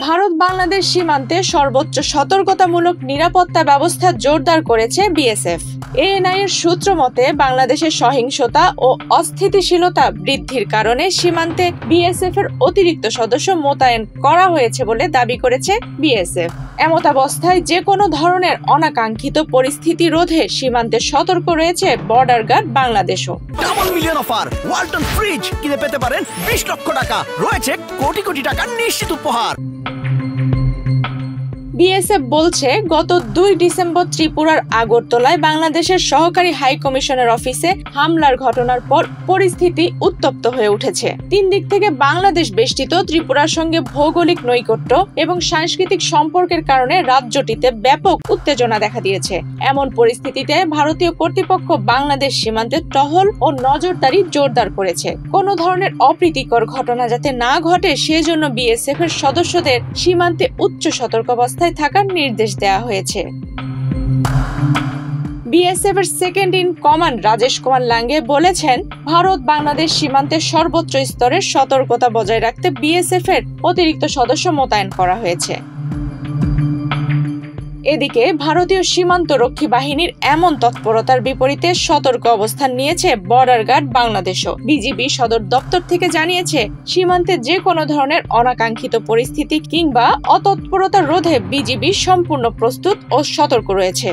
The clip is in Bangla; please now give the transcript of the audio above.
ভারত বাংলাদেশ সীমান্তে সর্বোচ্চ সতর্কতামূলক নিরাপত্তা ব্যবস্থা জোরদার করেছে বিএসএফ। এএনআই এর সূত্র মতে বাংলাদেশের সহিংসতা ও অস্থিতিশীলতা বৃদ্ধির কারণে সীমান্তে বিএসএফ এর অতিরিক্ত সদস্য মোতায়েন করা হয়েছে বলে দাবি করেছে বিএসএফ। এমতাবস্থায় যে কোনো ধরনের অনাকাঙ্ক্ষিত পরিস্থিতি রোধে সীমান্তে সতর্ক রয়েছে বর্ডার গার্ড বাংলাদেশও। Double million offer, Walton fridge কিনে পেতে পারেন 20 লক্ষ টাকা, রয়েছে কোটি কোটি টাকার নিশ্চিত উপহার। বিএসএফ বলছে গত 2 ডিসেম্বর ত্রিপুরার আগরতলায় বাংলাদেশের সহকারী হাই কমিশনের অফিসে হামলার ঘটনার পর পরিস্থিতি উত্তপ্ত হয়ে উঠেছে। 3 দিক থেকে বাংলাদেশ বেষ্টিত ত্রিপুরার সঙ্গে ভৌগোলিক নৈকট্য এবং সাংস্কৃতিক সম্পর্কের কারণে রাজ্যটিতে ব্যাপক উত্তেজনা দেখা দিয়েছে। এমন পরিস্থিতিতে ভারতীয় কর্তৃপক্ষ বাংলাদেশ সীমান্তে টহল ও নজরদারি জোরদার করেছে। কোনো ধরনের অপ্রীতিকর ঘটনা যাতে না ঘটে সেজন্য বিএসএফ এর সদস্যদের সীমান্তে উচ্চ সতর্কাবস্থায় থাকার নির্দেশ দেওয়া হয়েছে। বিএসএফ এর second in command Rajesh Kumar Lange বলেছেন, ভারত বাংলাদেশ সীমান্তে সর্বোচ্চ স্তরের সতর্কতা বজায় রাখতে বিএসএফ এর অতিরিক্ত সদস্য মোতায়েন করা হয়েছে। এদিকে ভারতীয় সীমান্ত রক্ষী বাহিনীর এমন তৎপরতার বিপরীতে সতর্ক অবস্থান নিয়েছে বর্ডার গার্ড বাংলাদেশও। বিজিবি সদর দপ্তর থেকে জানিয়েছে, সীমান্তে যে কোনো ধরনের অনাকাঙ্ক্ষিত পরিস্থিতি কিংবা অতৎপরতা রোধে বিজিবি সম্পূর্ণ প্রস্তুত ও সতর্ক রয়েছে।